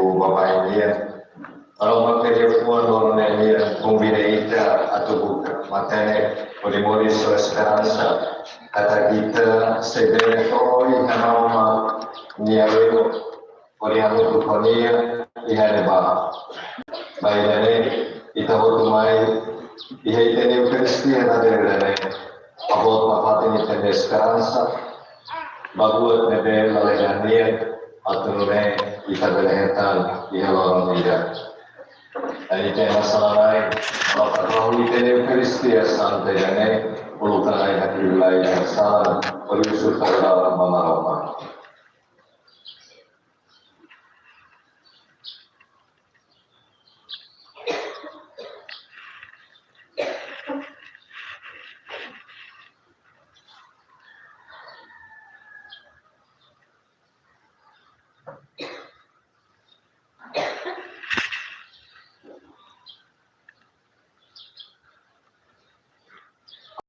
ku bapak ini kalau materi puan ini combinaita atau bukan materi polimori speranza kata kita sebenarnya koi nama niawe poliamu tukonia ihane ba baiknya kita hormai ihai Eucharistia nadere abot mafati ni speranza baguat nebe malegania aturune kita berhetan di halang tidak. Ini masalah lain. Kalau kita Eucharistia santai jane ulukan ayat wilayah yang salah berusul dalam Roma.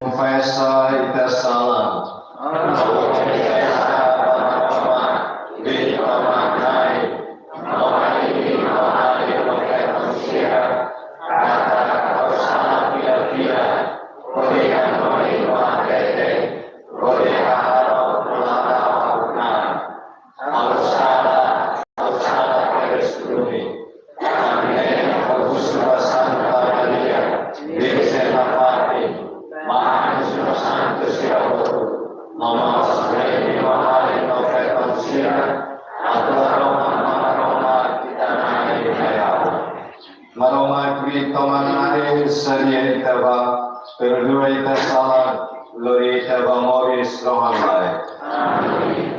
Confessa e persala. Maroma qui tomanare sarietava per lui persala glorietava moris rohamai. Amen.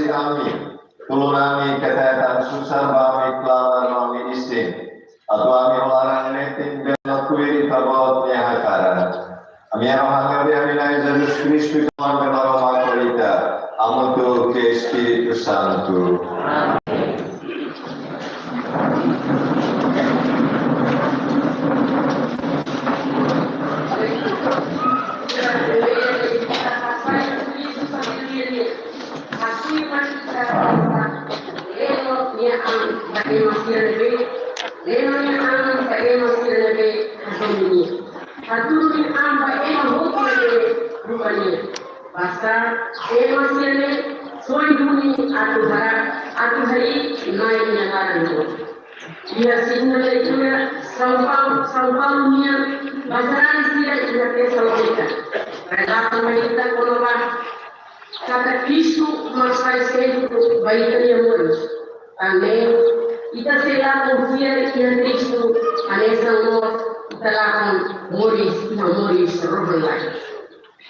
kami, tulunami ketatan susah bami kelamar bami istin, atau kami melarang netin dan lakuiri tabawat nyahakara. Kami rohani aminai Yesus Kristus Tuhan dan aroma kita, amutu ke Espiritu Santo. Kata Cristo nós faz sempre baita de amores. Também, kita sila confia em Cristo, a nessa amor, kita lakukan Moris rohani.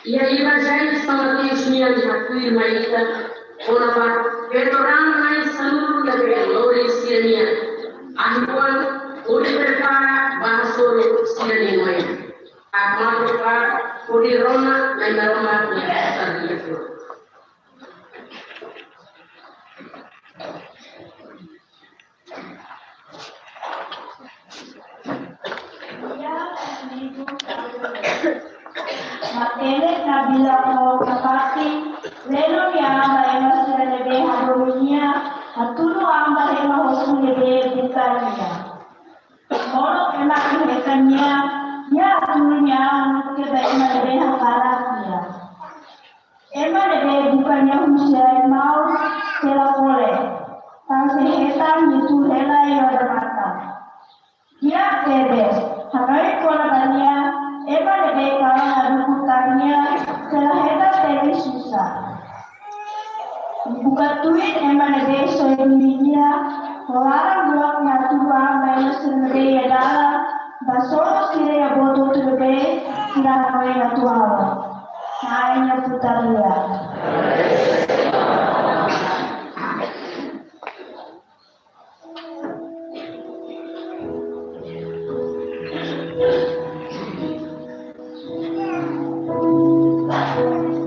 Ia Evangelho São Mateus niya hakui maita, onapa perorang mai seluruh dari Loris niya. Ahipuan uri berkara bahasoro siya mai. Akma berkara uri Roma mai Roma niya terbiasa. Matele nabila ko kapati lelo ya ambaye masirelebe hadominia hatuno ambaye mahosulebe bukania mono ema kehekania ya hatunya ke baina lebe hakarakia ema lebe bukania husia mau tela pole tanse hetan itu hela yoda mata ya kebe hakai kola bania ema lebe kawan adukutanya selaheda tebi susah buka tuit ema lebe soedunia melarang buat ngatua bayar sendiri adalah basoro sire ya bodoh terlebih tidak boleh ngatua hanya putaria. Hallelujah.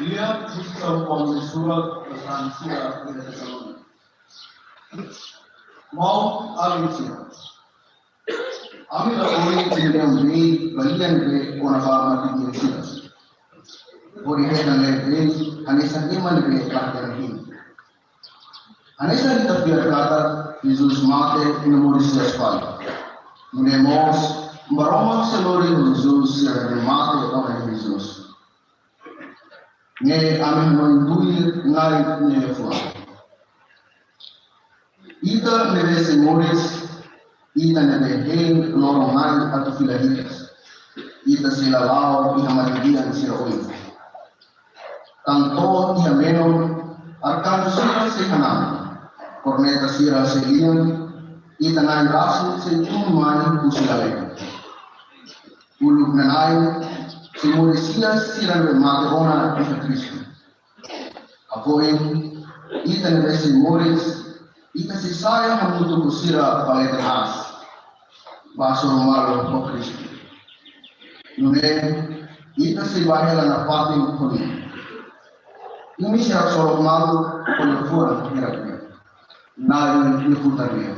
Lihat buku surat pesan surat kepada Tesalonika. Mau alisia. Ami oi yang beri bagian ke orang mati di sini. Bori hedan lagi anisa iman ke pelajaran ini. Anisa kita biar kata Yesus mati nomor 16. Menemos meromak seluruh Yesus yang mati oleh Yesus. Nge amin menduir naik nyefua. Ita nebe semoris, ita nebe heng lorong naik atau filahitas. Ita sila lao iha maridian sila oif. Tanto iha menon, arkan sila sehanam. Korneta sila selian, ita naik rasu sejum main kusila leka. Uluk na naik, semoris sila mate ona iha Kristo. Apoin, ita nebe semoris, ita si saya menutup sira pada terhas baso rumalo po Kristo. Nune ita si bahela na pating kuni. Ini siya sorok malu pulufuan hirapnya. Nari niputarnya.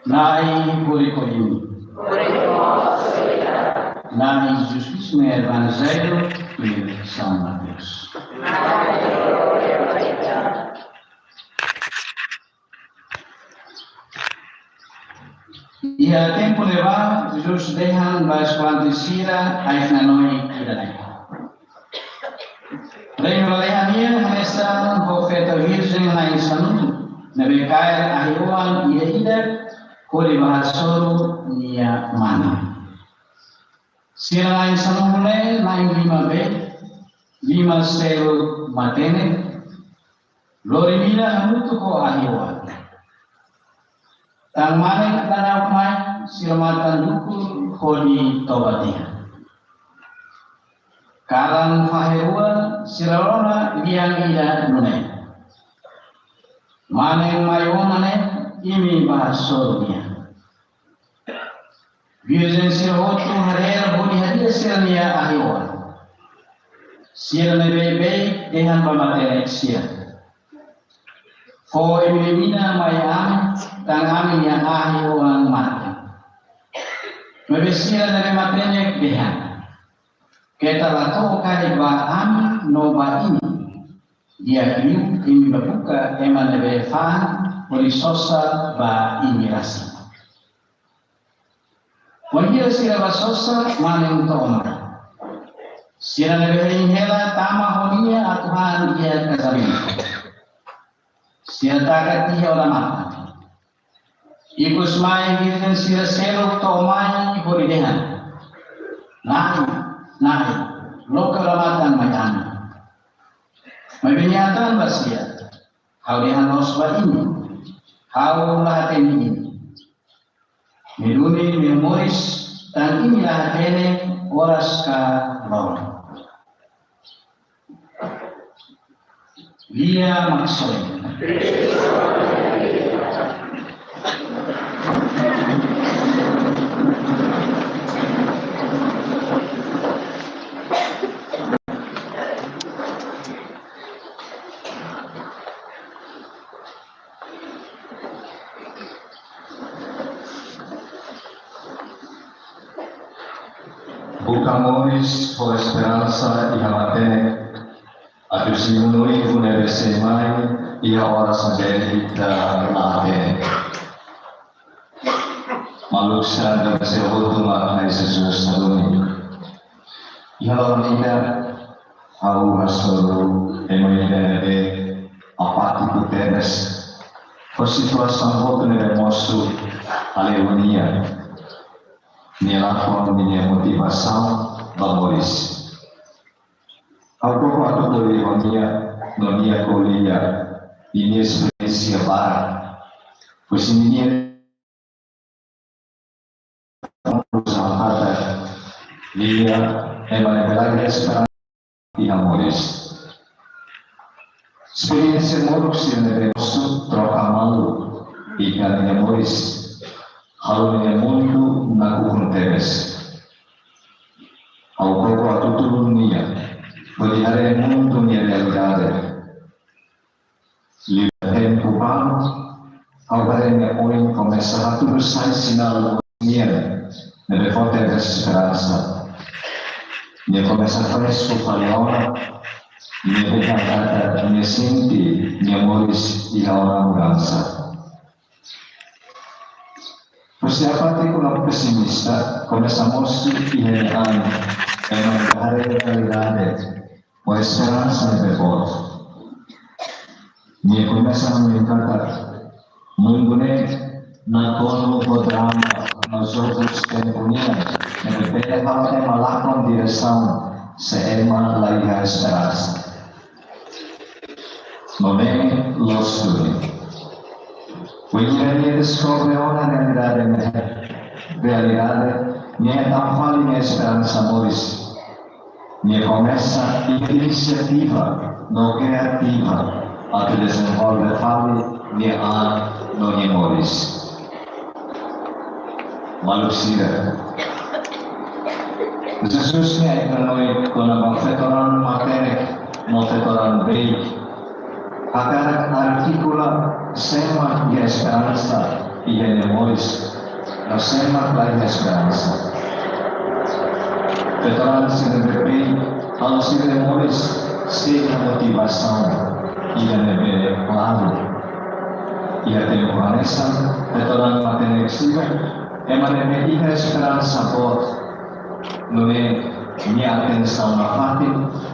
Nai Purikoliu. Nai Jesus me Evangelho de São Mateus. E a tempo levar, Jesus dejan vas quantisira aifnanoi kidanai. Reino lehanir nessa profeta virgem na insanu, nebekai ahiwan ia Kori bahasoro niya mana. Sila lain sanumule, lain 5 selo matene, lori mila hamutu ko ahiwa. Tang maning tanaw mai, sila matan dukul koni tobatia. Karang fahewa, sila rona liang ida nune. Maning mayonane, ini bahasoronya. Virgem sirhotu harera budi hadia sirnia ahiwa. Sir nebe dengan bamatene sir. Fo elimina mayam tang amin yang ahiwa mati. Mebe sir nebe matene dehan. Kita lato kali ba amin no ba ini. Dia kiu ini babuka eman nebe fan polisosa ba ini rasi. Wajib sila basosa maning toomra. Sila nabehin hela tama honia atuhan dia kasarin. Sila tagat tiya olamata. Ikus mai virgen sila selok toomai horidehan. naik, lo kelamatan mayan. May binyatan ba siya? How dihanos ba ini? How lahat ini? Miluni memoris dan ini lahat ini oras ka lawan. Dia maksud. Buscamos por esperanza y amatene, a tu simunui funere semai y ahora sendiri dan atene. Maluksan dan sehutulah hai Jesus saluni. Ihalau nika au hasulu emoidene apati kutenes. Por situação volta nele moço aleluia. Nilakon minha motivação valores. Aku waktu dari nonia kuliah ini experiência bar. Pois ini usahata dia emanelar esperança e amores. Experiência moros yang negosu troca malu ikan amores. Halo ni mundo na kukunteres. Au koko atutu dunia, pelihara mundo ni realidade. Lihat kubang, au barenya poin começar a tudo sai sinal niele, nelle fonte di speranza. Ne começa fresco paleona, ne pecata, ne senti, ne amores e a mudança. Persiapan kalau pesimista, começamos ineraan menghadapi realidade, com esperança de Deus. Dia começamos mencatat, menggunakan nakono drama, nós outros temponia, depende kalau tema lakon direção, seema lagi esperança. Momento los studi. Quindi descobre una realidade, minha tão fala minha esperança amores, minha começa iniciativa, não criativa, a que desenvolve fale minha no amores. Malucira. Jesus ne noi con la fetoran matere, non fetoran bei. Agar articula sema de esperança e amores, não sema da esperança. Petróleo se deve ao se amores ser a motivação e a claro. E a temporança, petróleo maternexiva, é uma a esperança por não é minha atenção na fati,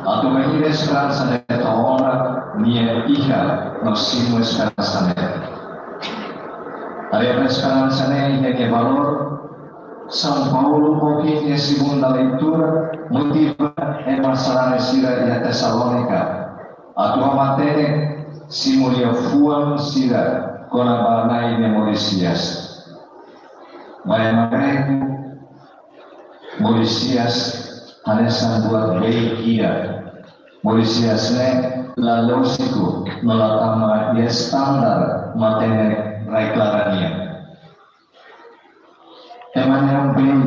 a tua esperança de toda minha hija nos simo esperança nele. A esperança nele tem valor. São Paulo, pouquinho segunda leitura, motiva em masalah sira e a Tessalônica. A tua matéria simulia fuan sira com a barnai memoricias. Mas Mauricias hanesan buat baik ia. Mauricias ne la lógico no la tama y estándar mantener reclarania. De manera bem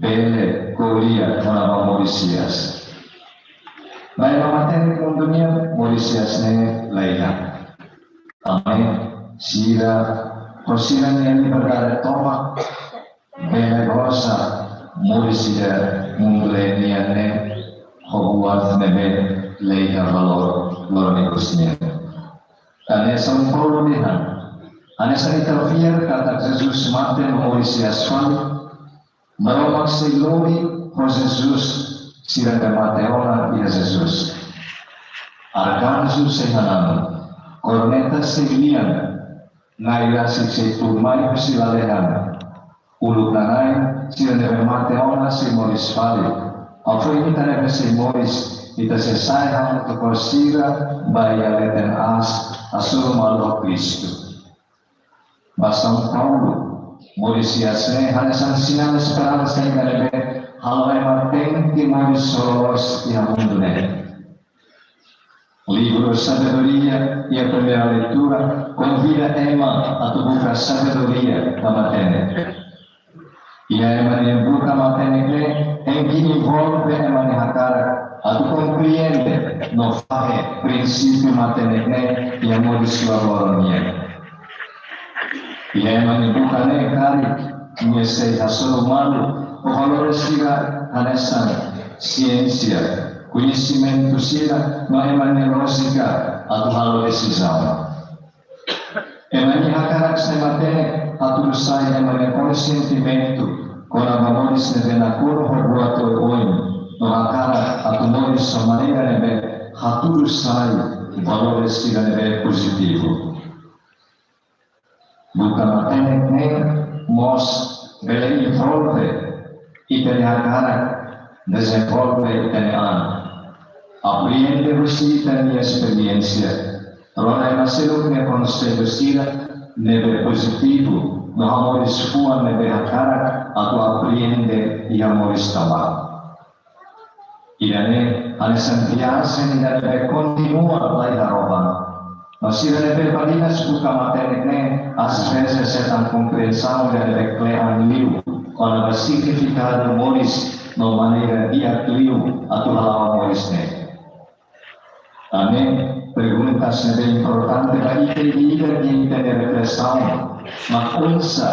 bele kolia nama Mauricias. Baik mantener dunia Mauricias ne lainnya. Amin. Sira prosiran yang berada toma bele rosa Mauricias mulainya ne Hogwarts nebe leia valor lornicusnya. Ane São Paulo nihan. Ane sa interfere kata Jesus mate Mauricias fan. Maromak se glory por Jesus sira de Mateona e Jesus. Arcanjo se hanan. Corneta se lian. Naira se turmai silalehan. Uluk nanay, sila nebe Mateona si Moris Valley. Afro kita nebe si Moris, ita sesay hang to korsira baya leten asur malu Kristo. Basang Paulo, Moris yasne hanasan sinan esperanza sa nebe halay mateng ti Moris solos yang mundune. Libro Sabedoria e a primeira leitura convida Emma a tocar sabedoria da matéria. E a Emma buka matéria em que envolve Emma Hakara a tu compreende no fare princípio matéria e amor de sua glória. E a Emma buka kari conhecer a ser humano o valor estiga nessa ciência. Conhecimento sila no emanerosika atau halo decisão. Emani hakarak sa matene atau saya emani consentimento com a valores nebe na cor horbuato oin no hakarak atau moris sa maneira nebe haturu sai valores sila nebe positivo. Bukan matene ne mos bele envolve itali hakarak desenvolve itali Apriende uscita mia esperienza, rona è nascelo che conosce uscita neve positivo, no amore sfua neve hakara, a tu apriende i amore stava. Irane, ane santiase, neve continua lai da roba. Ma si neve palina spuka materne, as vezes setan compreensão neve clean liu, con la significado moris, no maneira dia liu, a tu halawa moris ne. Amém. Perguntas bem importante para entender e entender a questão. Mas unsa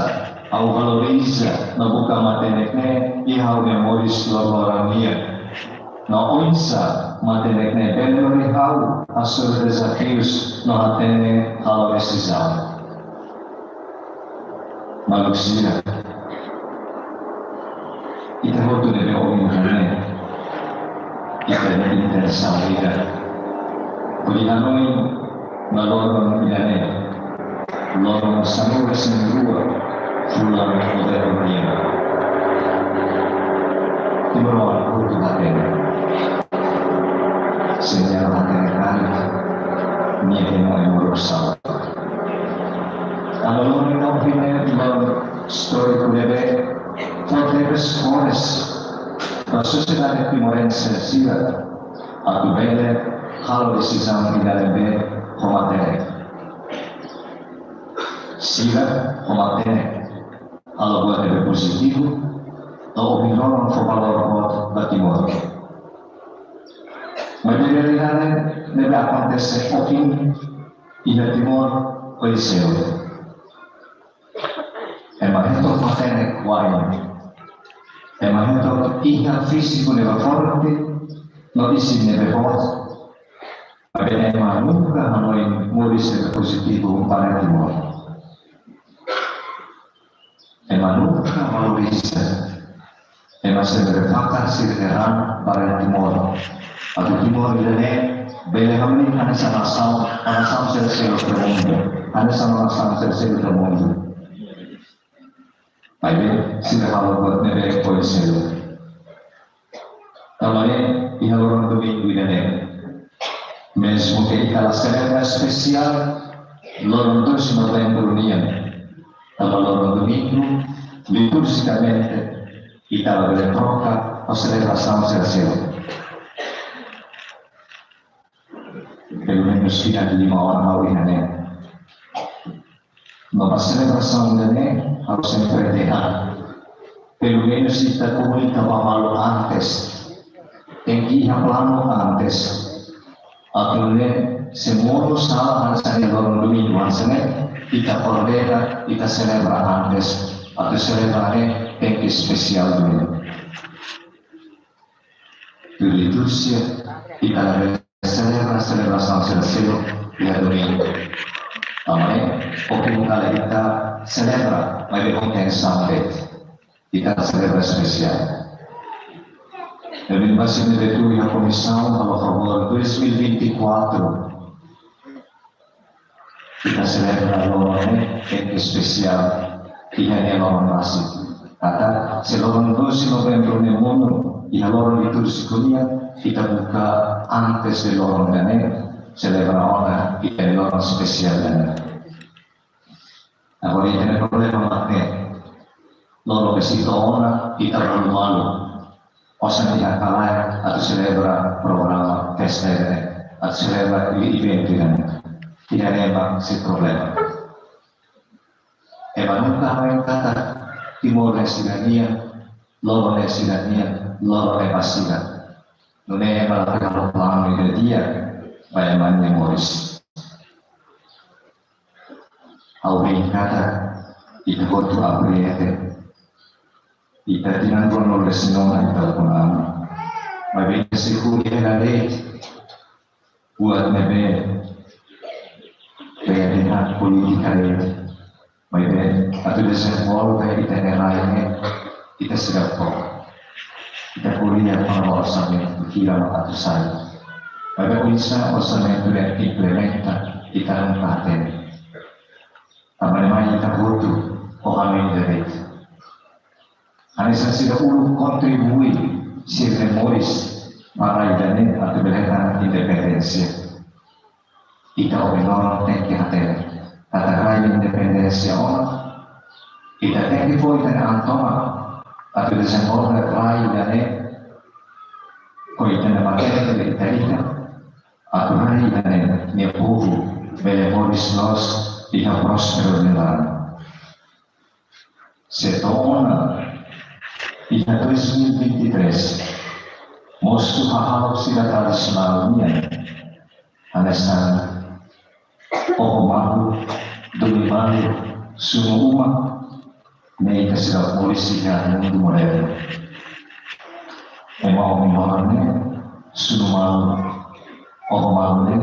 ao valoriza na boca materna e ao memórias laboratória. Na unsa materna belo real a seus desafios no atende a decisão. Malusia. Itu waktu dia orang itu intenção dia. Kulihanoi na lorong ilane, lorong samura sendua, fulang modern dia. Timur itu baten, senyal baten kali, niat yang merusak. Kalau lorong itu punya lorong story kulebe, fortress forest, sociedade timorense sila, atau bela halo decisão que deve combater. Sila combater halo buat deve positivo, atau opinion for valor buat batimor. Materialidade deve acontecer opin e batimor oiseu. Emahento combater wine. Emahento iha físico neva forte, no isi neve forte. Bagaimana manukah hanoi moris positivo para timor. Manukah valoriza, se berfakar sirkeran para timor. Atau timor ilane bele hamni ane sama-sama sel-sel termundo, ane sama-sama sel-sel termundo. Baik, sila kalau buat nebe poisel. Kalau ini ihalorong domingo ilane. Mesmo que ela celebra especial lorong 2 novembro nian, kalau lorong domingo liturgicamente kita troca a celebração celestial. Pelo menos final de 5 horas hari ini. Numa celebração ini harus sempre terlihat. Pelo menos kita comunica malu antes, tem que ir plano antes. Akhirnya semua salah harus ada dalam dunia maksudnya kita berbeda kita celebra antes atau celebrare yang spesial dulu. Liturgia kita celebra celebração celestial di domingo. Amém. Porque kali kita celebra lebih intensamente kita celebra spesial. Deve masih diretui a comissão a favor 2024 kita celebra lorong yang spesial di hanya lorong masih Kata selorong 12 November nel mondo, i loro liturgia kita buka antes de loro gane, celebra ora kita loro spesial gane. Agora ini problema mate, loro besito ora kita lalu malu, osan tidak kalah atau celebra program festa atau celebra event gane, tidak ada si problema. Nunca yang kata Timor Leste loro le passiva. Non è la prima plano di dia, ma è manne moris. Auri kata itu kotu apriete. Ita tinantuan oleh sinona ita punama. Ma bene sicuri era lei. Buat nebe. Realtà politica lei. Ma bene, atau desenvolve ita neraine. Ita sedap kok. Kita kuliah pengawasan kira atau saya. Pada bisa orçamento yang implementa di dalam paten. Taman-taman kita butuh orang yang Hanya sudah kontribui si memoris para idanin atau belakang independensia. Kita orang teki hati. Katakan independensia orang. Kita teki pun dengan antoma. Atau desenvolve rai dane coita na matéria da Itália atau rai dane meu povo benevolis nós e a próspero nela se torna em 2023 mostro a sila tradicionalnya anesta omalu domimalu semua Nei sila polisi yang moderno. Emang orang sunumal orang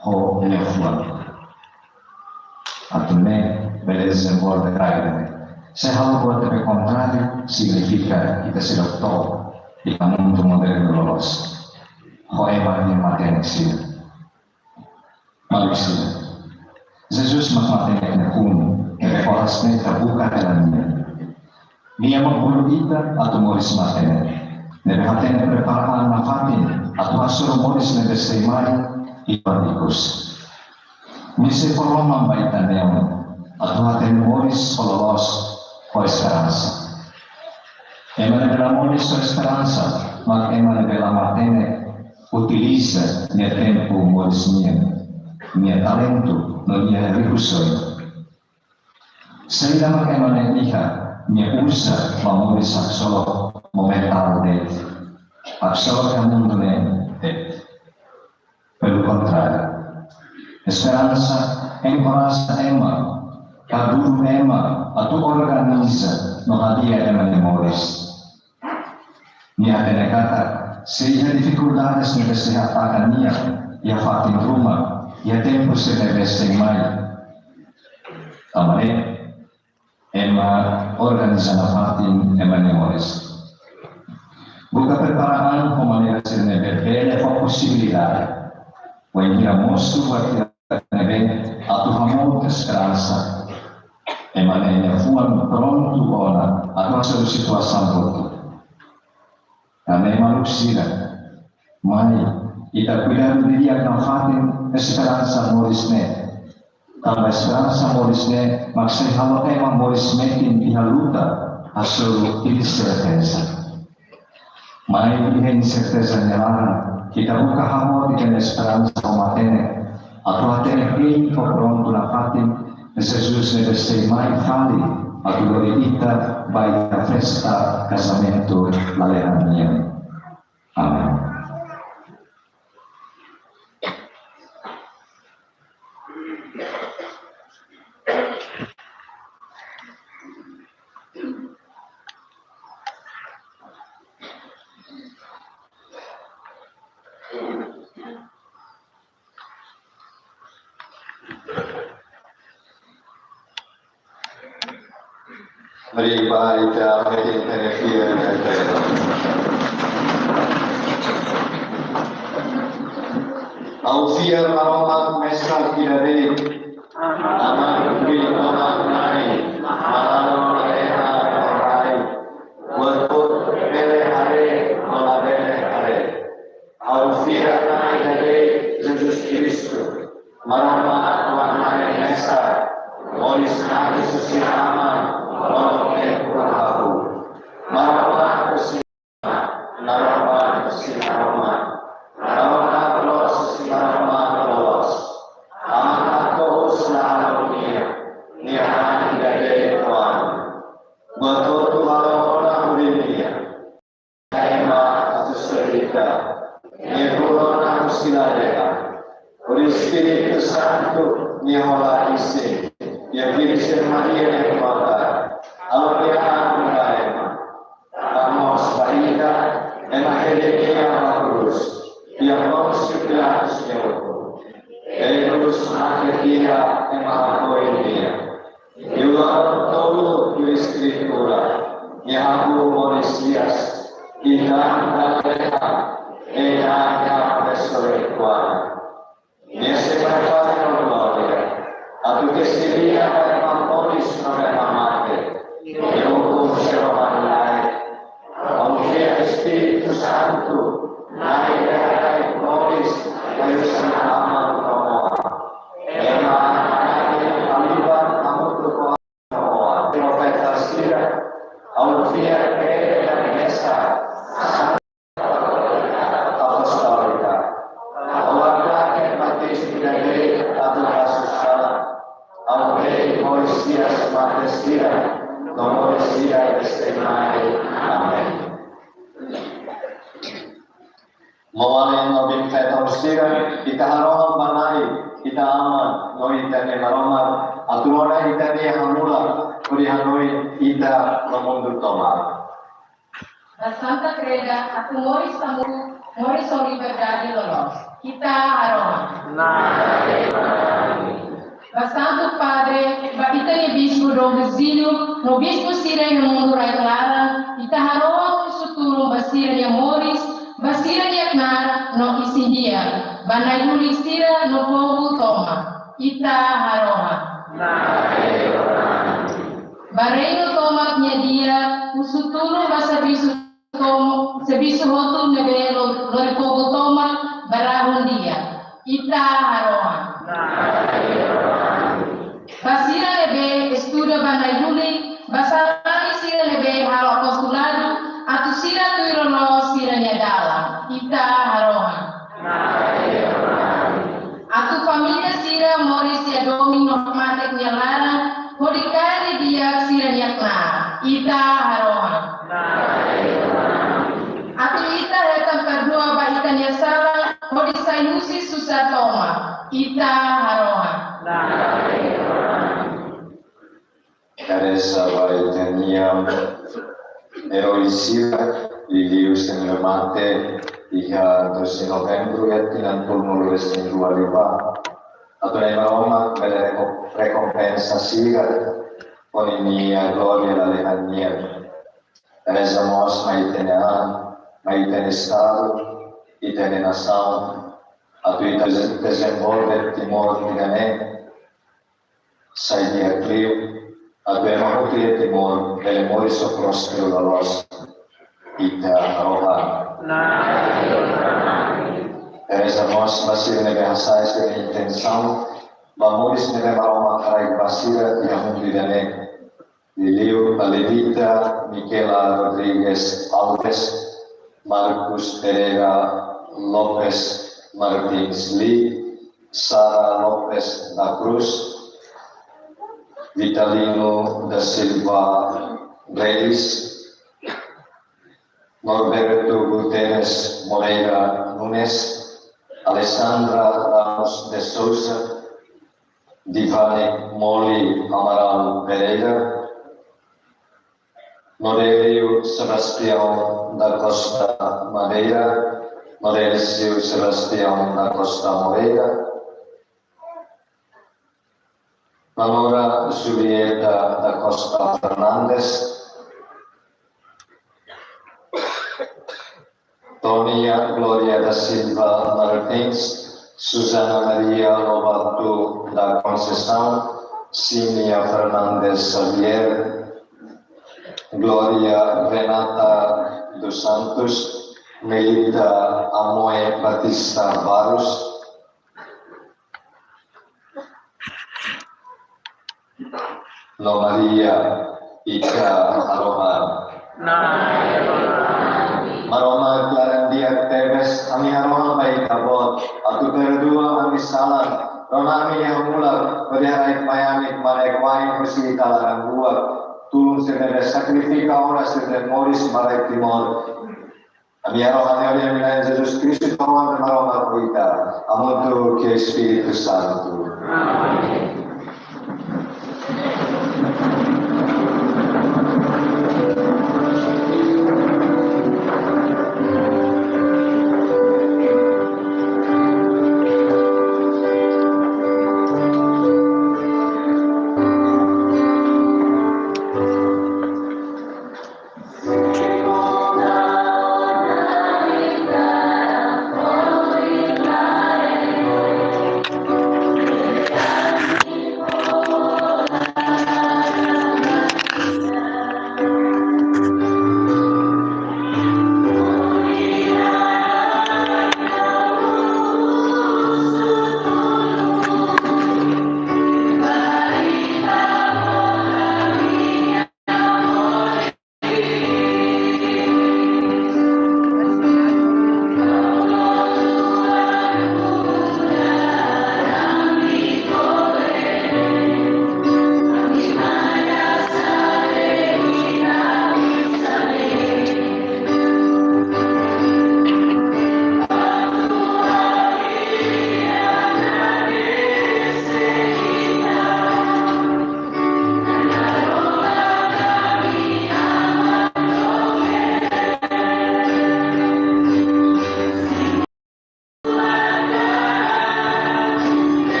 ho lefuan. Atune beleza borda grande. Se hal buat el contrario significa kita sudah tahu di mundo moderno lolos. Ho emang yang mati sila. Malusia. Jesus mengatakan pun orasnya terbuka dalamnya. Dia menghulita atau moris matene. Nebehatene preparaan nafatin atau asur moris nebesemai ibadikus. Misi forma baitan yang atau haten moris polos o esperança. Emane della moris o esperança, ma emane della matene utiliza nel tempo moris mia talento, non mia ricusoio. Saya emane lihat minha usa memoris solo momental dele, solo que mundo dele. Pelo contrário, esperança encoraja ema, kabur ema, atau organiza no dia ema memoris. Minha kata, sehingga dificuldades na kesehatan niya, ia fatin rumah, ia tempo se deve mai. Tamane Emma organiza na fatin Emma memoris. Buka preparaan pemanera sirne berbeda a possibilidade. O enviamos buat nebe atau hamon esperança. Emma nenya fuan pronto ora atau satu situação boa. Karena manusia, mai kita cuidar dia na fatin esperança morisne. Kalau esperança morisne, maksud halo emang moris metin dihaluta hasil incerteza. Mai ini incerteza nyalara, kita buka hamo dengan esperança matene, atau atene ini pronto na fatin, Jesus nebe mai fali, atau dari kita baik festa casamento lalehannya. Amin. Mari baca meeting energia dan Aufia rahmat mesra kirare aman bil orang lain malam leha orai Yesus aman, oleh Tuhanku. Marah kesinaman, narama kesinaman, narama los narama los. Aku selalu niat dari Tuhan. Betul Tuhan orang dunia. Tema atau cerita. Niat silakan. Por Espírito Santo, me rola em si, e a Virgem Maria me manda, a Oriana Gaema, a nossa barriga, é naquele que é a cruz, e a nossa Pilatos de ouro. É cruz naquele é uma coelhinha. E o lado todo da Escritura, e a rua Messias, e da terra, e da ressurreição. Nesse preparo glória, a tu que se via para Mamoris não é amante, eu conservo a lei, ao que é Espírito Santo, na ideia de Mamoris, eu se amo como é na aliva amo como profeta Sira, ao que é a mesa Mawalin no bintang sira kita haroman banai kita aman no itane haroman aturona itane hamula kuri hanoi ita nomundur toma. Da Santa Creda aku moris soli verdade lolos kita haroman. Da Santo Padre ba itane bispo do vizinho no bispo sira no mundo rai clara kita haroman suturu basira ya moris basira yaknar no isindia, banai nulisira no povo toma, ita haroha. Bareino toma nyadia, usutulu basa bisu tomo, sebisu hotu nebelo no povo toma, barahun dia, ita haroha. Basira lebe estuda banai nuli, basa sira lebe halo apostolado, atu sira tuirono sira nyadala, ita haroha. Atu família sira moris ya domi normatek nyalara, hodikari dia sira nyakna, ita haroha. Atu ita hetam perdua bahitan yasala, hodisai nusi susah toma, ita haroha. Caressa vaitaniam eroisira Lilius en mate hija 12 novembro e tinantul restin dualiva atunai Roma belle recompensa siga con inia gloria la lehania Teresa mos maitene estado itene nação atuita desenvolve timor tigane sai di aclio abbiamo qui timor delle mori soprospero la nostra ita roha. Teresa mos basir nebe hasai se intenção Mamoris nebe maroma karai basira yang didane Liliu Alevita Miquela Rodrigues Alves Marcus Pereira Lopes Martins Lee Sara Lopes da Cruz Vitalino da Silva Reis Norberto Guterres Moreira Nunes, Alessandra Ramos de Souza, Divane Moli Amaral Pereira, Norelio Sebastião da Costa Madeira, Norelcio Sebastião da Costa Moreira, Manora Julieta da Costa Fernandes, Tonia Gloria da Silva Martins, Susana Maria Lobato da Conceição, Sínia Fernandes Xavier, Gloria Renata dos Santos, Melita Amoe Batista Barros, No Maria, Ika Arohan. Maroma Klaran Dia Tebes, Ami Arohan Baik Abot, Atu Terdua Ami Salam, Ronami yang mulak, Beriharai Mayamik, Marek Wain, Bersih Talaran Buat, Tulung Sedere Sakrifika Ora Sedere Moris Marek Timor. Ami Arohan yang Milayan Jesus Kristus Kawan Maroma Kuita, Amuntu ke Espiritu Santo. Amin.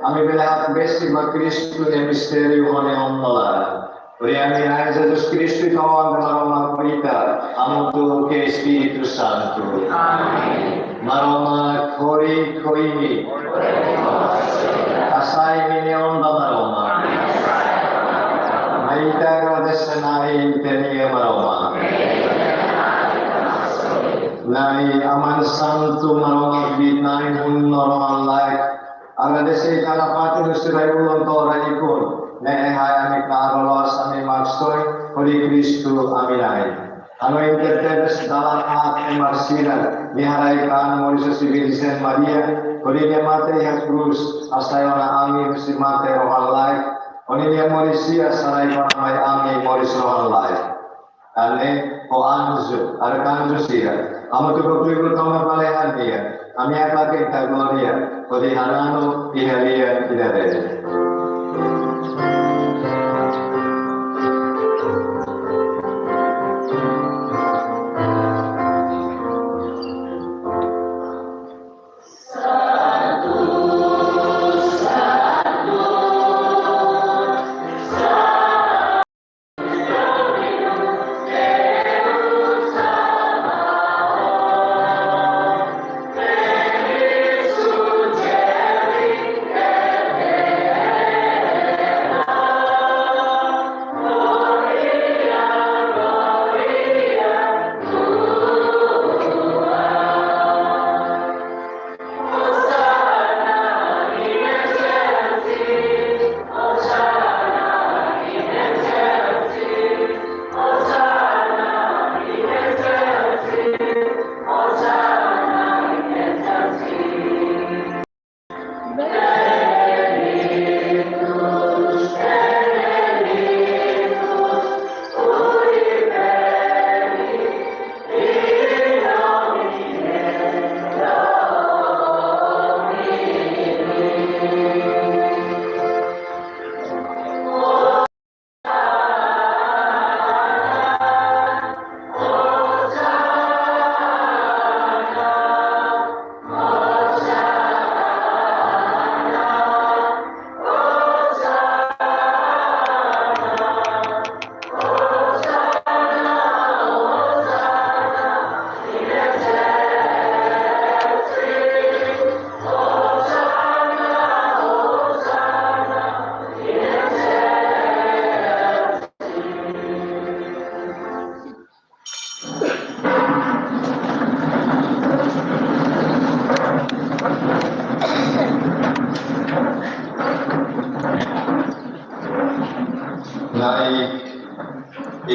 Ami melihat besi Kristu yang misteri oleh Allah. Beriami Jesus Kristus kawan maroma kita, amutu ke Espiritu Santo. Amin. Maroma kori koimi. Asai minion da maroma. Maita gradesenai tenia maroma. Nai aman santo maroma bitnai hun normal life. Agradece cada parte do seu reino tora ikon. Ne hayani karolos ami maksoi hori Kristu aminai. Ano interteres dalam hak emarsina niharai kan Moses Virgin Maria hori dia mate ya cruz asayona ami mesti mate rohal life. Hori dia morisia sarai paramai ami moris rohal life. Ane o anjo arkanjo sia. Amo tu proprio toma balehan dia. Ami akake ta gloria. Hori hanano ihalia idare.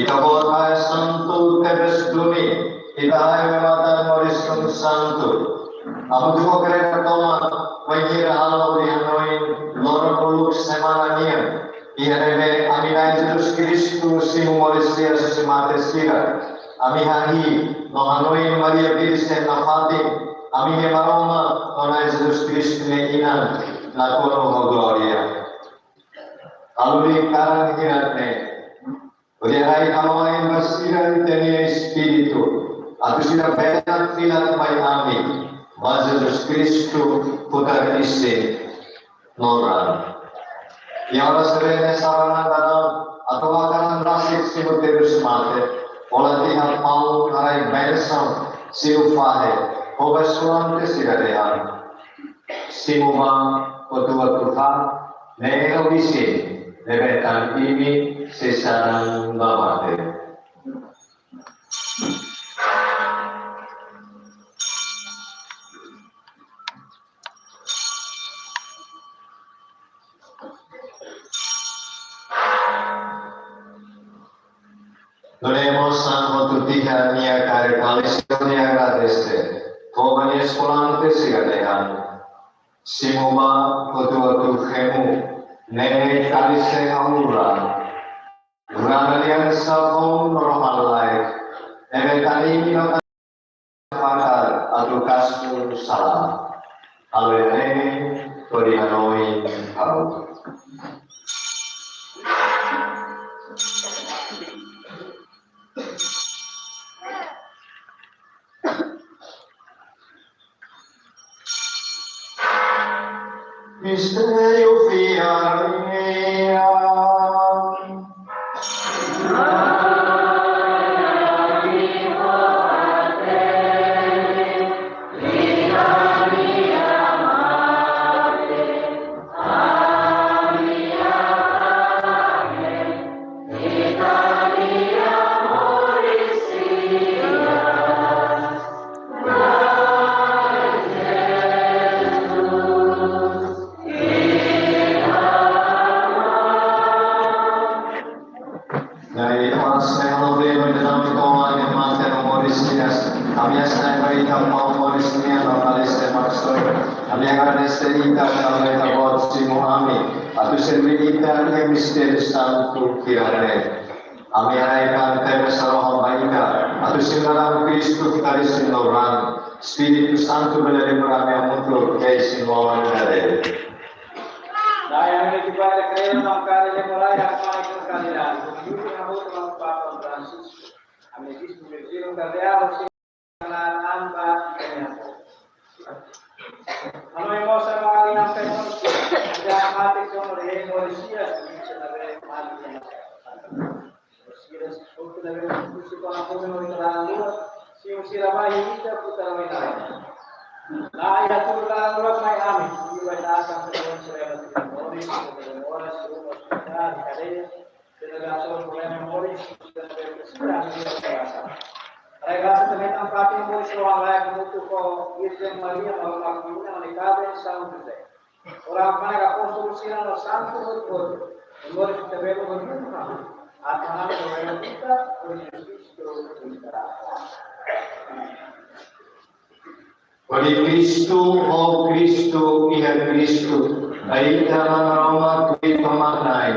Ikabot hai santu tebes dumi, kita hai mematan moris kung santu. Abu tuko kere katoma, wajir alo di hanoin, lorong uluk semana niya. Iharebe aminai Jesus Kristus simu moris siya susimate sira. Ami hahi, no hanoin Maria Virgen na Fatim, ami he maroma, no na Jesus Kristus ne inan, na kono ho gloria. Aluri karang hiratne, Uliahai kamain bersira tenia espiritu, atau sira benar filat mai ami, Jesus Kristus putar Kristus noran. Yang orang serene sarana dalam atau makanan rasik simu terus mate, olah tiap mau karai bersam siu fahe, obesuan kesira dehan, simu bang kotua Tuhan, nengel bisi. Lebetan ini sesarang babate. Donemos San Tutika nia kare kalisio nia agradece. Kobani eskolante sigatehan. Simuma kotu khemu. Ne kalise amura. Urangalian sabon normal life. Ebe tani mino pakar atau kasu salam. Alene kori hanoi hau. Misterio fiar Misteri Santo kirane, ami araikan temes roh baika, atau singaran Kristus kari sinoran, Spiritu Santo menjadi berami untuk kei sinoran dari. Daya ini juga ada kaya mangkari yang mulai yang paling kekalian, menuju kamu telah Papa Francis, ami Kristus berjilung karya harus singaran amba kenyato. Ano yung mo sa mga ginampai mo, kaya mati ko mo rin mo rin siya, sa nabi mati niya. Siya, kung nabi gusto ko na po mo rin kalangan, siyong sila mahihita po tarawin na rin. Naayat ko kalangan may amin, hindi ba inaasang sa kawin sa rin at Moris, sa oras, sa rumos, sa kadaya, sa nagason ko rin Moris, sa nagason ko rin Ragazzi também não papel muito o alago muito com Virgem Maria, mas uma comunhão ligada em São José. Ora, para que apóstolo seja no santo do todo. Nós também o muito não. A palavra é vida, o Jesus Cristo. Oleh Kristu, oh Kristu, ia Kristu, baik dalam Roma tui pemaknai,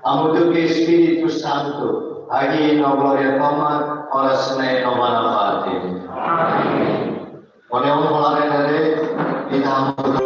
amudu ke Espiritu Santo, agi no gloria tomat, oras ne no manfaati. Oleh mulai dari kita amudu.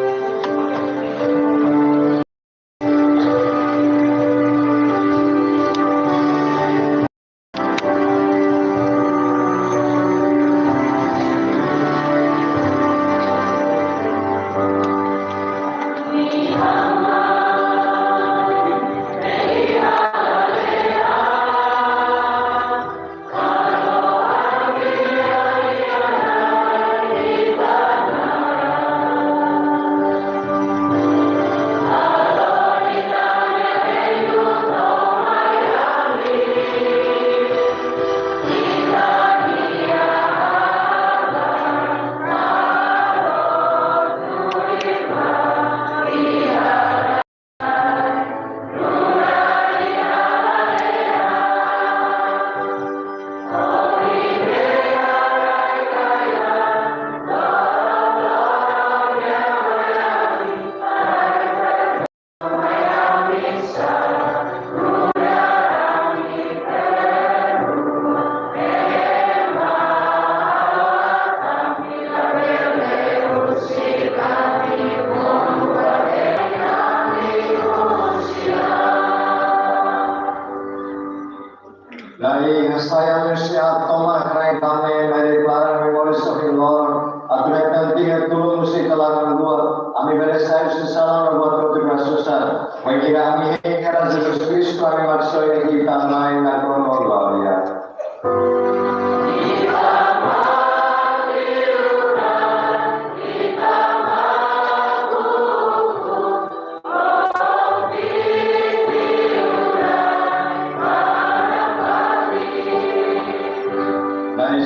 manusia toma krai kami mari kelara memoris of Lord atau nanti tulung mesti kelara dua kami beresai susah buat bertugas susah bagi kami hingga Yesus Kristus kami maksud kita main dan gloria ya.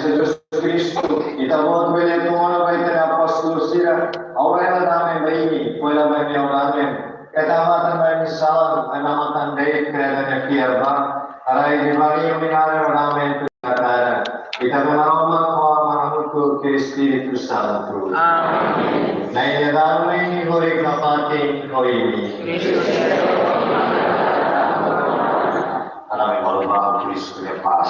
Yesus Kristus kita buat beli tuan baik dan apostol sira awalnya kami bayi pola bagi orang ketamatan bagi salam ketamatan dari kerana kiamat arai di bagi mengalir orang itu kata kita mengaromak mengaku Kristus Santo. Amin. Nah ini dalam ini hori kapati hori ini. Kami malu bahagia Kristus lepas.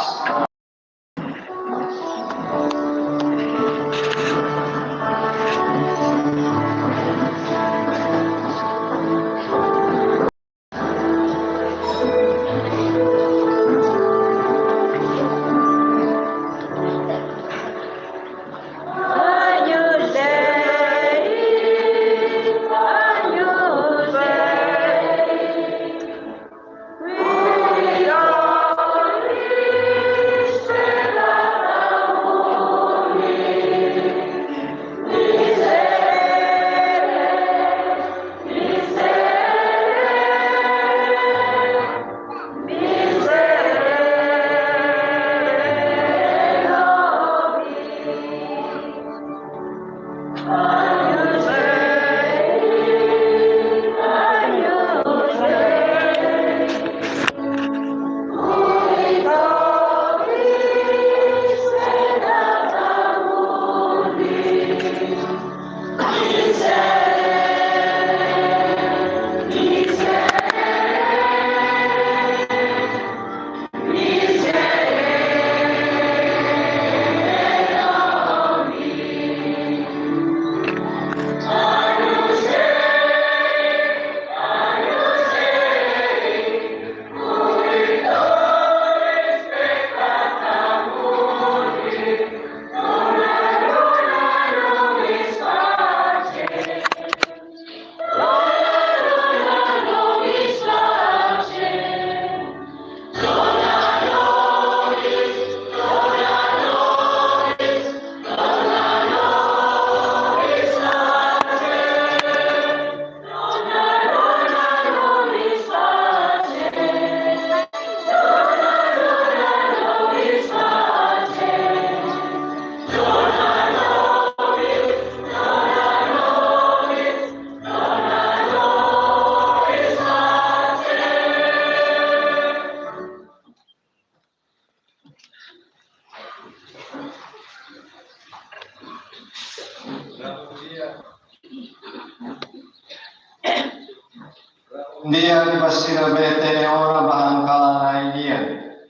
Dia dipasira bete ora bahangkala nainia.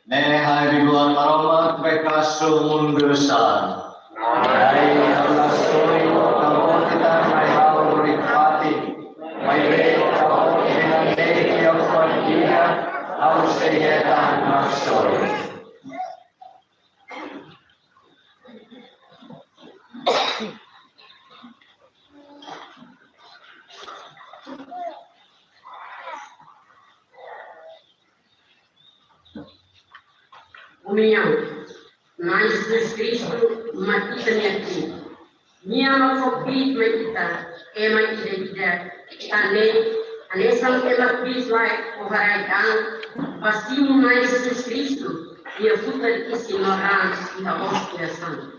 Nene hari bulan maromat bekasu mundusan. Dari Allah suri kalau kita mai hal berikati. Mai beta dengan deki yang dia harus seyetan maksud. União, nós Jesus Cristo, mati penyakit. Nia mafokit kita, ema kita, ane sang ema Cristo vai overaidan, pasti nós Jesus Cristo, dia futar isi noran da hostia santa.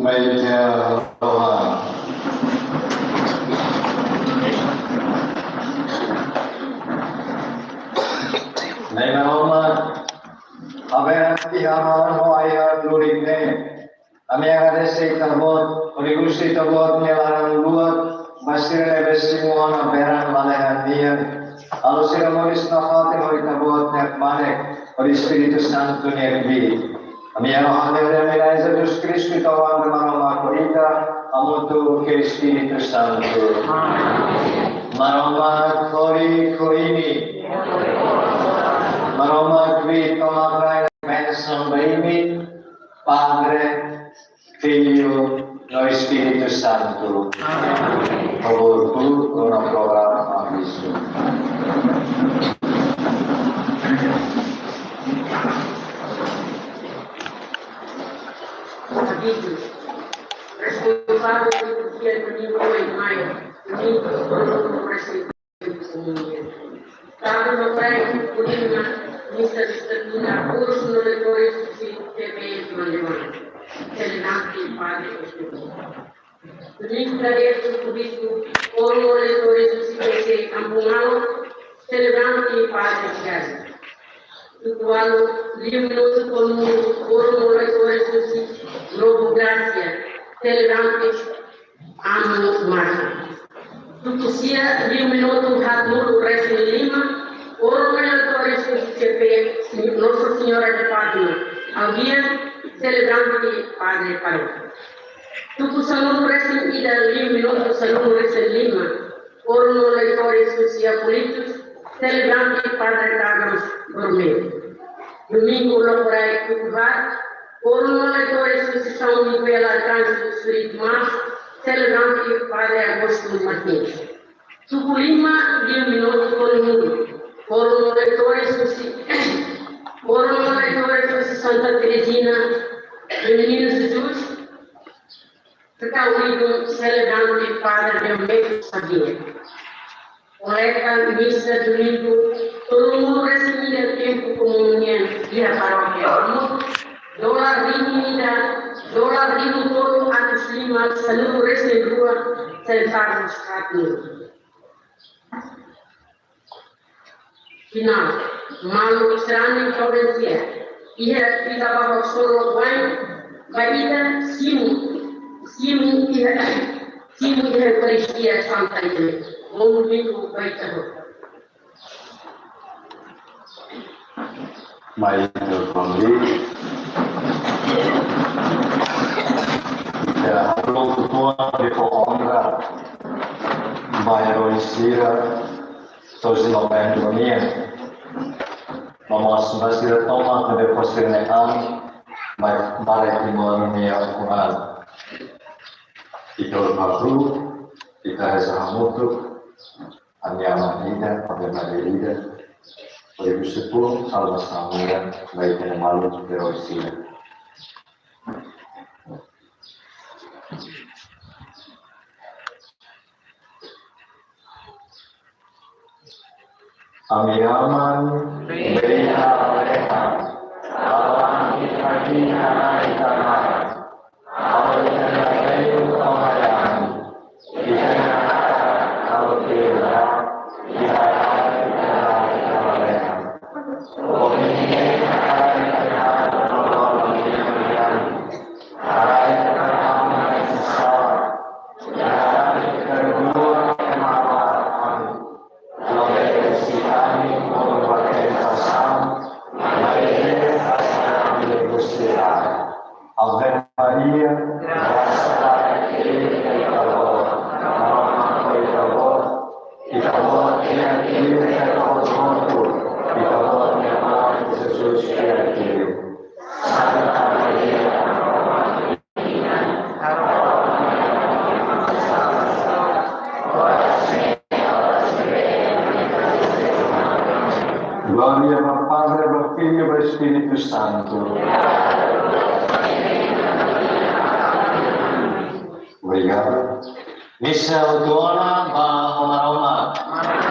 meja Tuhan. Dengan hormat, apa yang diamalkan ayat lurik ne, kami akan desik terbot, urigusi terbot melarang luat, masih ada semua naberan balehan dia, lalu siramonis nafati hoi terbot nek manek, ori Espiritu Santo nerbi. Kami akan mengenai Yesus Kristus Tuhan bermana kita, amutu ke Espiritu Santo. Maromat kori ini. Maromat vi tomatrai menson baby, Padre, Figlio, no Espiritu Santo. Favor tu con la programa aviso. responsável pelo dia domingo 8 de maio, domingo do presidente comunidade. Dado no prédio, colina, missa de estatina, curso no leitores do TV de Mandelão, Selinante e Padre Espírito. Domingo da vez do bispo, foram os leitores do CPC Campunalo, Selinante e Padre Espírito. Do qual, livro comum, foram os leitores do Novo Gracia, Selinante Amo Marca. Do Cusia, minuto Raduro Resto de Lima, foram eleitores do CP Nossa Senhora de Fátima, Alvia, Celebrante Padre Paróquia. Do Cusaluno Resto Ida minuto Saluno Resto de Lima, foram eleitores sociopolíticos, Celebrante Padre Carlos Borromeo. Domingo Locorai Cucuvar, foram eleitores do São Miguel Arcanjo do Espírito Mar, Celebrante Padre Augusto Martins. Suculima, minuto Colimundo, foram eleitores do Santa Teresina, Menino Jesus, Caúlido, Celebrante Padre Belmeiro Sabia. Coleta, missa, domingo, todo mundo recebia tempo comunhão e a paróquia. Dolar rindo todo a Lima, saludo resto de rua, sentar-nos aqui. Final, malu serane provincia, ia kita bawa solo wine, baida simu ia Eucaristia Santa Igreja, bom domingo, baita roda. Baik, kembali. Ya, kalau ketua di Honda, Bayero Isira, Tosino Pendonia, Mama Subasira Toma, de Posirne Am, Marek Timonia Kuran. Itu baru, kita rasa mutu, hanya manida, pada manida. Oleh sepuluh salva samuel baik yang malu berosila. Amiaman berita mereka, alam kita hari tanah, awal kita kayu kemayan, kita kalau tidak kita Gloria al Padre, al Figlio e al Spirito Santo. Obrigado. Missa Autona, Bahoma Roma.